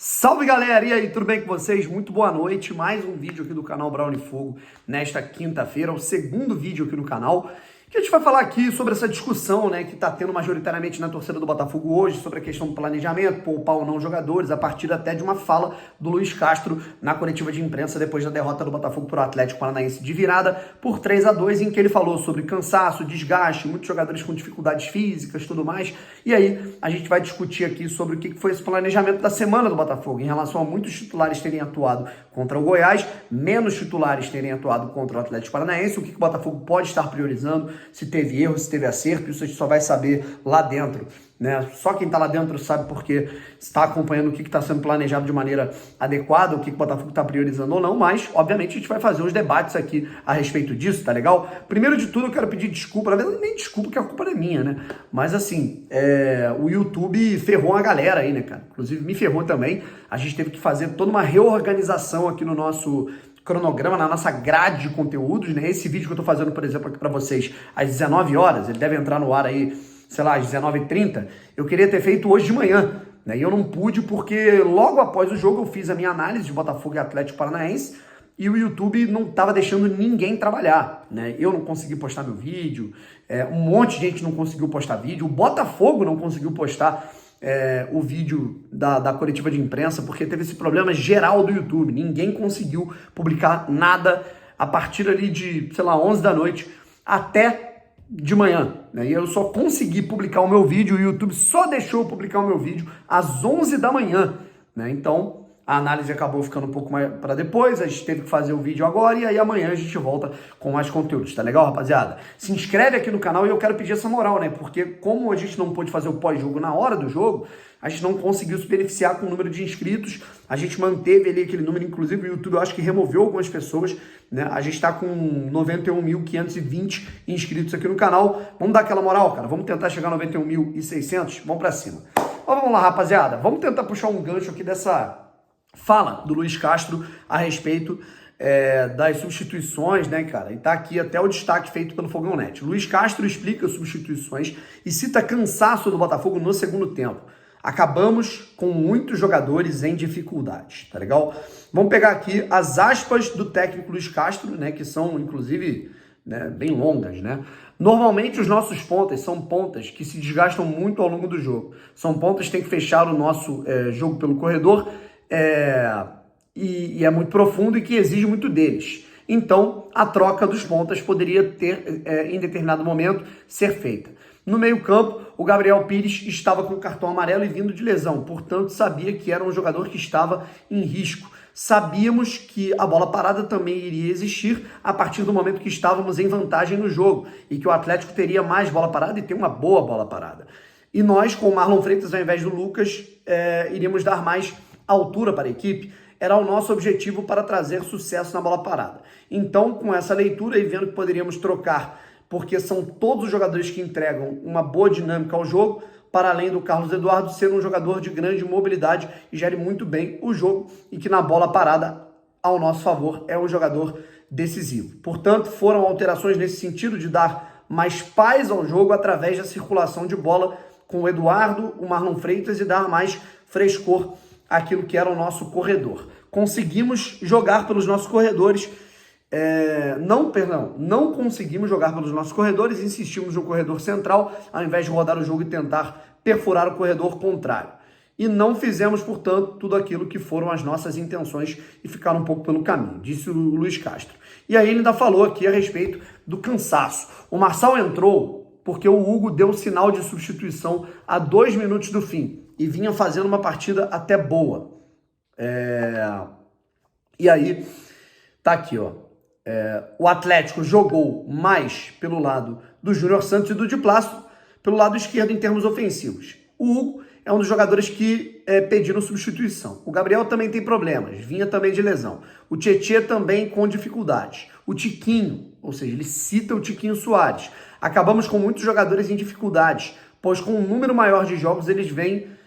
Salve galera, e aí, tudo bem com vocês? Muito boa noite, mais um vídeo aqui do canal Brawl Fogo nesta quinta-feira, o segundo vídeo aqui no canal, que a gente vai falar aqui sobre essa discussão, né, que tá tendo majoritariamente na torcida do Botafogo hoje, sobre a questão do planejamento, poupar ou não jogadores, a partir até de uma fala do Luiz Castro na coletiva de imprensa depois da derrota do Botafogo para o Atlético Paranaense de virada por 3-2, em que ele falou sobre cansaço, desgaste, muitos jogadores com dificuldades físicas, tudo mais, e aí a gente vai discutir aqui sobre o que foi esse planejamento da semana do Botafogo, em relação a muitos titulares terem atuado contra o Goiás, menos titulares terem atuado contra o Atlético Paranaense, o que o Botafogo pode estar priorizando, se teve erro, se teve acerto, isso a gente só vai saber lá dentro, né? Só quem está lá dentro sabe porque está acompanhando o que está sendo planejado de maneira adequada, o que o Botafogo está priorizando ou não, mas, obviamente, a gente vai fazer os debates aqui a respeito disso, tá legal? Primeiro de tudo, eu quero pedir desculpa, na verdade, nem desculpa, porque a culpa não é minha, né? Mas, assim, o YouTube ferrou a galera aí, né, cara? Inclusive, me ferrou também. A gente teve que fazer toda uma reorganização aqui no nosso cronograma, na nossa grade de conteúdos, né? Esse vídeo que eu tô fazendo, por exemplo, aqui pra vocês, às 19 horas, ele deve entrar no ar aí, sei lá, às 19h30, eu queria ter feito hoje de manhã, né? E eu não pude porque logo após o jogo eu fiz a minha análise de Botafogo e Atlético Paranaense e o YouTube não tava deixando ninguém trabalhar, né? Eu não consegui postar meu vídeo, um monte de gente não conseguiu postar vídeo, o Botafogo não conseguiu postar o vídeo da coletiva de imprensa, porque teve esse problema geral do YouTube. Ninguém conseguiu publicar nada a partir ali de, sei lá, 11 da noite até de manhã, né? E eu só consegui publicar o meu vídeo, o YouTube só deixou eu publicar o meu vídeo às 11 da manhã, né? Então, a análise acabou ficando um pouco mais para depois, a gente teve que fazer o vídeo agora e aí amanhã a gente volta com mais conteúdos, tá legal, rapaziada? Se inscreve aqui no canal e eu quero pedir essa moral, né? Porque como a gente não pôde fazer o pós-jogo na hora do jogo, a gente não conseguiu se beneficiar com o número de inscritos, a gente manteve ali aquele número, inclusive o YouTube eu acho que removeu algumas pessoas, né? A gente tá com 91.520 inscritos aqui no canal, vamos dar aquela moral, cara, vamos tentar chegar a 91.600, vamos pra cima. Ó, vamos lá, rapaziada, vamos tentar puxar um gancho aqui dessa fala do Luiz Castro a respeito das substituições, né, cara? E tá aqui até o destaque feito pelo Fogão Net. Luiz Castro explica as substituições e cita cansaço do Botafogo no segundo tempo. Acabamos com muitos jogadores em dificuldades, tá legal? Vamos pegar aqui as aspas do técnico Luiz Castro, né, que são, inclusive, né, bem longas, né? Normalmente os nossos pontas são pontas que se desgastam muito ao longo do jogo. São pontas que têm que fechar o nosso jogo pelo corredor, e é muito profundo e que exige muito deles. Então, a troca dos pontas poderia ter, em determinado momento, ser feita. No meio-campo, o Gabriel Pires estava com cartão amarelo e vindo de lesão, portanto, sabia que era um jogador que estava em risco. Sabíamos que a bola parada também iria existir a partir do momento que estávamos em vantagem no jogo e que o Atlético teria mais bola parada e tem uma boa bola parada. E nós, com o Marlon Freitas ao invés do Lucas, iríamos dar mais altura para a equipe, era o nosso objetivo para trazer sucesso na bola parada. Então, com essa leitura e vendo que poderíamos trocar, porque são todos os jogadores que entregam uma boa dinâmica ao jogo, para além do Carlos Eduardo ser um jogador de grande mobilidade e gere muito bem o jogo e que na bola parada, ao nosso favor, é um jogador decisivo. Portanto, foram alterações nesse sentido de dar mais paz ao jogo através da circulação de bola com o Eduardo, o Marlon Freitas e dar mais frescor aquilo que era o nosso corredor. Conseguimos jogar pelos nossos corredores, não conseguimos jogar pelos nossos corredores, insistimos no corredor central, ao invés de rodar o jogo e tentar perfurar o corredor contrário. E não fizemos, portanto, tudo aquilo que foram as nossas intenções e ficaram um pouco pelo caminho, disse o Luiz Castro. E aí ele ainda falou aqui a respeito do cansaço. O Marçal entrou porque o Hugo deu sinal de substituição a 2 minutos do fim e vinha fazendo uma partida até boa. E aí, tá aqui, ó. O Atlético jogou mais pelo lado do Júnior Santos e do Di Plácido, pelo lado esquerdo em termos ofensivos. O Hugo é um dos jogadores que pediram substituição. O Gabriel também tem problemas, vinha também de lesão. O Tietê também com dificuldades. O Tiquinho, ou seja, ele cita o Tiquinho Soares. Acabamos com muitos jogadores em dificuldades, pois com um número maior de jogos eles vêm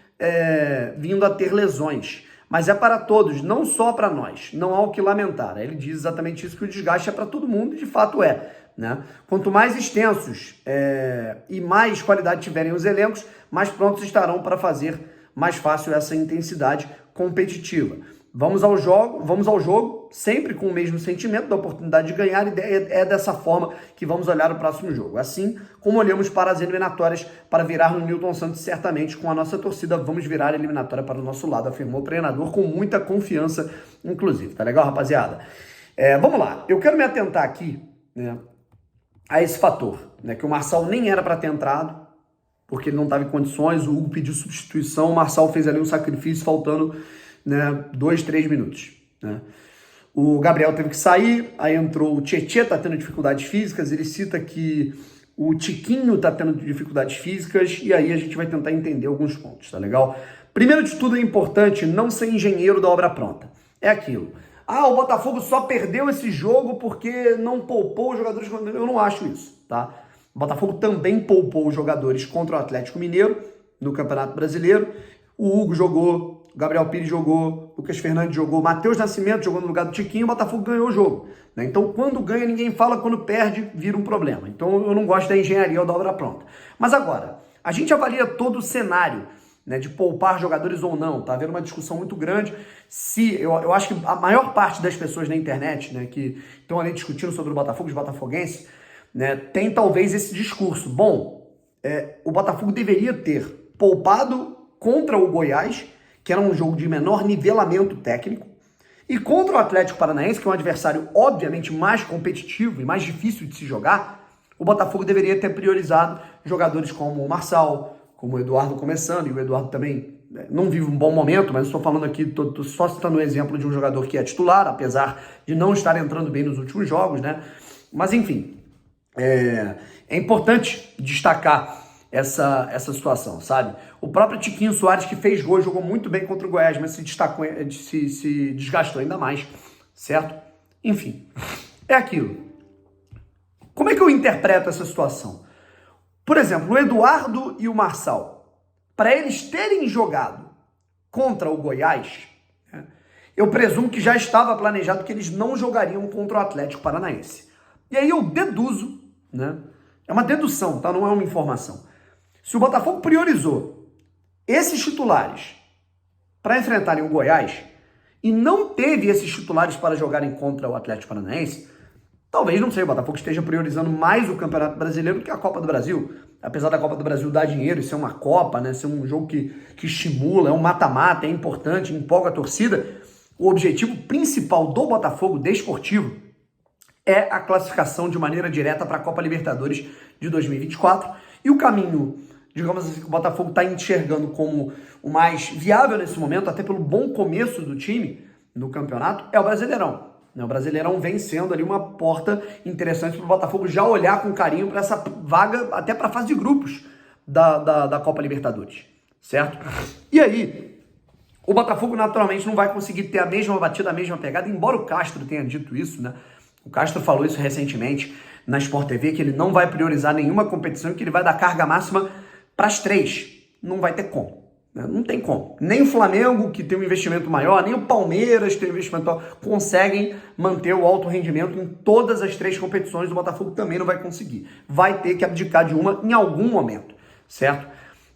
vindo a ter lesões. Mas é para todos, não só para nós. Não há o que lamentar. Ele diz exatamente isso, que o desgaste é para todo mundo, e de fato é, né? Quanto mais extensos e mais qualidade tiverem os elencos, mais prontos estarão para fazer mais fácil essa intensidade competitiva. Vamos ao jogo sempre com o mesmo sentimento da oportunidade de ganhar, e é dessa forma que vamos olhar o próximo jogo. Assim como olhamos para as eliminatórias para virar no Newton Santos, certamente com a nossa torcida vamos virar a eliminatória para o nosso lado, afirmou o treinador com muita confiança, inclusive. Tá legal, rapaziada? Vamos lá, eu quero me atentar aqui, né, a esse fator, né, que o Marçal nem era para ter entrado, porque ele não estava em condições, o Hugo pediu substituição, o Marçal fez ali um sacrifício faltando, né, 2, 3 minutos, né? O Gabriel teve que sair, aí entrou o Tietê, tá tendo dificuldades físicas, ele cita que o Tiquinho tá tendo dificuldades físicas, e aí a gente vai tentar entender alguns pontos, tá legal? Primeiro de tudo, é importante não ser engenheiro da obra pronta. É aquilo. O Botafogo só perdeu esse jogo porque não poupou os jogadores. Eu não acho isso, tá? O Botafogo também poupou os jogadores contra o Atlético Mineiro no Campeonato Brasileiro. O Hugo jogou, o Gabriel Pires jogou, o Lucas Fernandes jogou, o Matheus Nascimento jogou no lugar do Tiquinho, o Botafogo ganhou o jogo, né? Então, quando ganha, ninguém fala, quando perde, vira um problema. Então, eu não gosto da engenharia ou da obra pronta. Mas agora, a gente avalia todo o cenário, né, de poupar jogadores ou não. Tá havendo uma discussão muito grande. Eu acho que a maior parte das pessoas na internet, né, que estão ali discutindo sobre o Botafogo, os botafoguenses, né, tem talvez esse discurso. Bom, o Botafogo deveria ter poupado contra o Goiás, que era um jogo de menor nivelamento técnico, e contra o Atlético Paranaense, que é um adversário obviamente mais competitivo e mais difícil de se jogar, o Botafogo deveria ter priorizado jogadores como o Marçal, como o Eduardo começando, e o Eduardo também não vive um bom momento, mas estou falando aqui, tô só citando o exemplo de um jogador que é titular, apesar de não estar entrando bem nos últimos jogos, né? Mas enfim, é importante destacar essa situação, sabe? O próprio Tiquinho Soares, que fez gol, jogou muito bem contra o Goiás, mas se desgastou ainda mais, certo? Enfim, é aquilo. Como é que eu interpreto essa situação? Por exemplo, o Eduardo e o Marçal, para eles terem jogado contra o Goiás, né, eu presumo que já estava planejado que eles não jogariam contra o Atlético Paranaense. E aí eu deduzo, né? É uma dedução, tá? Não é uma informação. Se o Botafogo priorizou esses titulares para enfrentarem o Goiás e não teve esses titulares para jogarem contra o Atlético Paranaense, talvez, não sei, o Botafogo esteja priorizando mais o Campeonato Brasileiro do que a Copa do Brasil. Apesar da Copa do Brasil dar dinheiro e ser uma Copa, né, ser um jogo que estimula, é um mata-mata, é importante, empolga a torcida, o objetivo principal do Botafogo, desportivo, é a classificação de maneira direta para a Copa Libertadores de 2024. E o caminho, digamos assim, que o Botafogo está enxergando como o mais viável nesse momento, até pelo bom começo do time no campeonato, é o Brasileirão. O Brasileirão vem sendo ali uma porta interessante para o Botafogo já olhar com carinho para essa vaga, até para a fase de grupos da Copa Libertadores, certo? E aí, o Botafogo naturalmente não vai conseguir ter a mesma batida, a mesma pegada, embora o Castro tenha dito isso, né? O Castro falou isso recentemente na Sport TV, que ele não vai priorizar nenhuma competição e que ele vai dar carga máxima para as 3. Não vai ter como. Não tem como. Nem o Flamengo, que tem um investimento maior, nem o Palmeiras, que tem um investimento maior, conseguem manter o alto rendimento em todas as 3 competições. O Botafogo também não vai conseguir. Vai ter que abdicar de uma em algum momento, certo?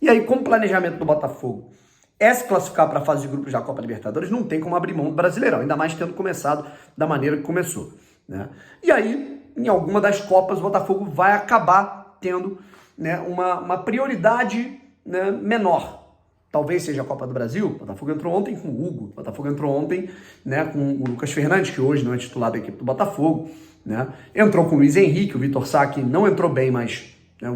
E aí, como planejamento do Botafogo é se classificar para a fase de grupos da Copa Libertadores, não tem como abrir mão do Brasileirão, ainda mais tendo começado da maneira que começou, né? E aí, em alguma das Copas, o Botafogo vai acabar tendo, né, uma prioridade, né, menor. Talvez seja a Copa do Brasil. O Botafogo entrou ontem com o Hugo. O Botafogo entrou ontem, né, com o Lucas Fernandes, que hoje não é titular da equipe do Botafogo, né? Entrou com o Luiz Henrique, o Vitor Sá, que não entrou bem, mas, né,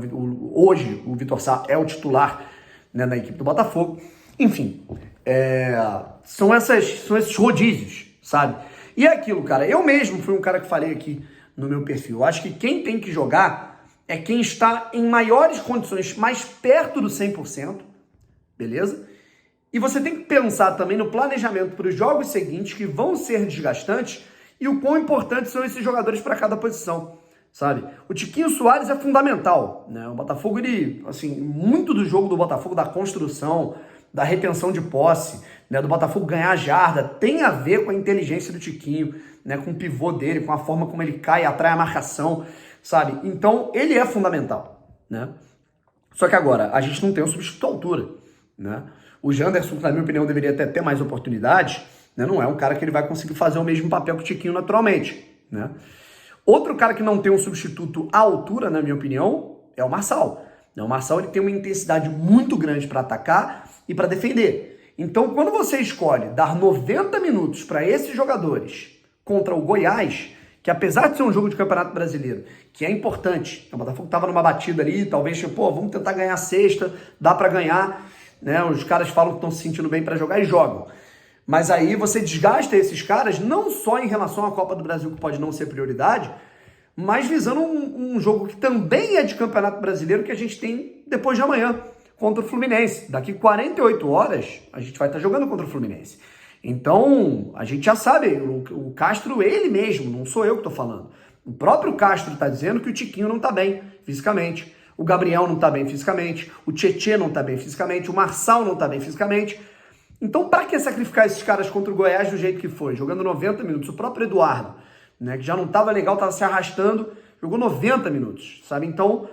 hoje o Vitor Sá é o titular, né, da equipe do Botafogo. Enfim, são esses rodízios, sabe? E é aquilo, cara. Eu mesmo fui um cara que falei aqui no meu perfil. Eu acho que quem tem que jogar é quem está em maiores condições, mais perto do 100%, beleza? E você tem que pensar também no planejamento para os jogos seguintes, que vão ser desgastantes, e o quão importantes são esses jogadores para cada posição, sabe? O Tiquinho Soares é fundamental, né? O Botafogo, ele, assim, muito do jogo do Botafogo, da construção, da retenção de posse, né, do Botafogo ganhar a jarda, tem a ver com a inteligência do Tiquinho, né, com o pivô dele, com a forma como ele cai, atrai a marcação, sabe? Então, ele é fundamental, né? Só que agora, a gente não tem um substituto à altura, né? O Janderson, na minha opinião, deveria ter mais oportunidades, né? Não é um cara que ele vai conseguir fazer o mesmo papel que o Tiquinho naturalmente, né? Outro cara que não tem um substituto à altura, na minha opinião, é o Marçal. O Marçal ele tem uma intensidade muito grande para atacar e para defender. Então, quando você escolhe dar 90 minutos para esses jogadores contra o Goiás, que apesar de ser um jogo de Campeonato Brasileiro, que é importante, o Botafogo estava numa batida ali, talvez, vamos tentar ganhar a sexta, dá para ganhar, né? Os caras falam que estão se sentindo bem para jogar e jogam. Mas aí você desgasta esses caras não só em relação à Copa do Brasil, que pode não ser prioridade, mas visando um jogo que também é de Campeonato Brasileiro, que a gente tem depois de amanhã, contra o Fluminense. Daqui 48 horas, a gente vai estar jogando contra o Fluminense. Então, a gente já sabe, o Castro, ele mesmo, não sou eu que estou falando. O próprio Castro está dizendo que o Tiquinho não está bem fisicamente, o Gabriel não está bem fisicamente, o Tietê não está bem fisicamente, o Marçal não está bem fisicamente. Então, para que sacrificar esses caras contra o Goiás do jeito que foi? Jogando 90 minutos. O próprio Eduardo, né, que já não estava legal, estava se arrastando, jogou 90 minutos, sabe? Então,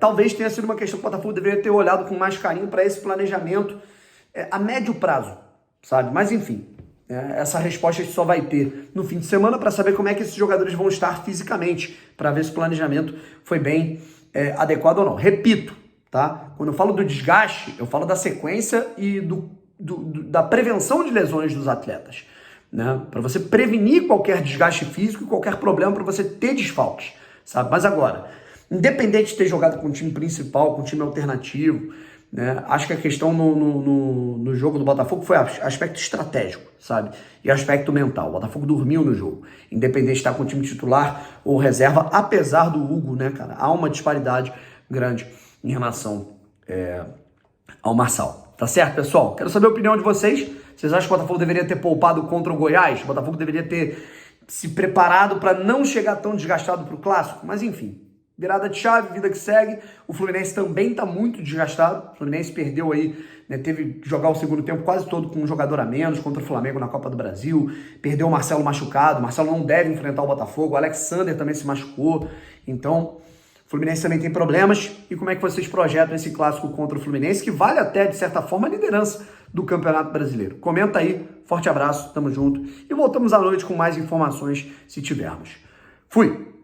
talvez tenha sido uma questão que o Botafogo deveria ter olhado com mais carinho para esse planejamento a médio prazo, sabe? Mas, enfim, essa resposta a gente só vai ter no fim de semana para saber como é que esses jogadores vão estar fisicamente, para ver se o planejamento foi bem adequado ou não. Repito, tá? Quando eu falo do desgaste, eu falo da sequência e da prevenção de lesões dos atletas, né? Para você prevenir qualquer desgaste físico e qualquer problema para você ter desfalques, sabe? Mas agora, independente de ter jogado com o time principal, com o time alternativo, né? Acho que a questão no jogo do Botafogo foi aspecto estratégico, sabe? E aspecto mental. O Botafogo dormiu no jogo, independente de estar com o time titular ou reserva, apesar do Hugo, né, cara? Há uma disparidade grande em relação ao Marçal. Tá certo, pessoal? Quero saber a opinião de vocês. Vocês acham que o Botafogo deveria ter poupado contra o Goiás? O Botafogo deveria ter se preparado para não chegar tão desgastado para o Clássico? Mas enfim, virada de chave, vida que segue. O Fluminense também está muito desgastado. O Fluminense perdeu aí, né, teve que jogar o segundo tempo quase todo com um jogador a menos contra o Flamengo na Copa do Brasil. Perdeu o Marcelo machucado. O Marcelo não deve enfrentar o Botafogo. O Alexander também se machucou. Então, o Fluminense também tem problemas. E como é que vocês projetam esse clássico contra o Fluminense, que vale até, de certa forma, a liderança do Campeonato Brasileiro? Comenta aí. Forte abraço, tamo junto. E voltamos à noite com mais informações, se tivermos. Fui!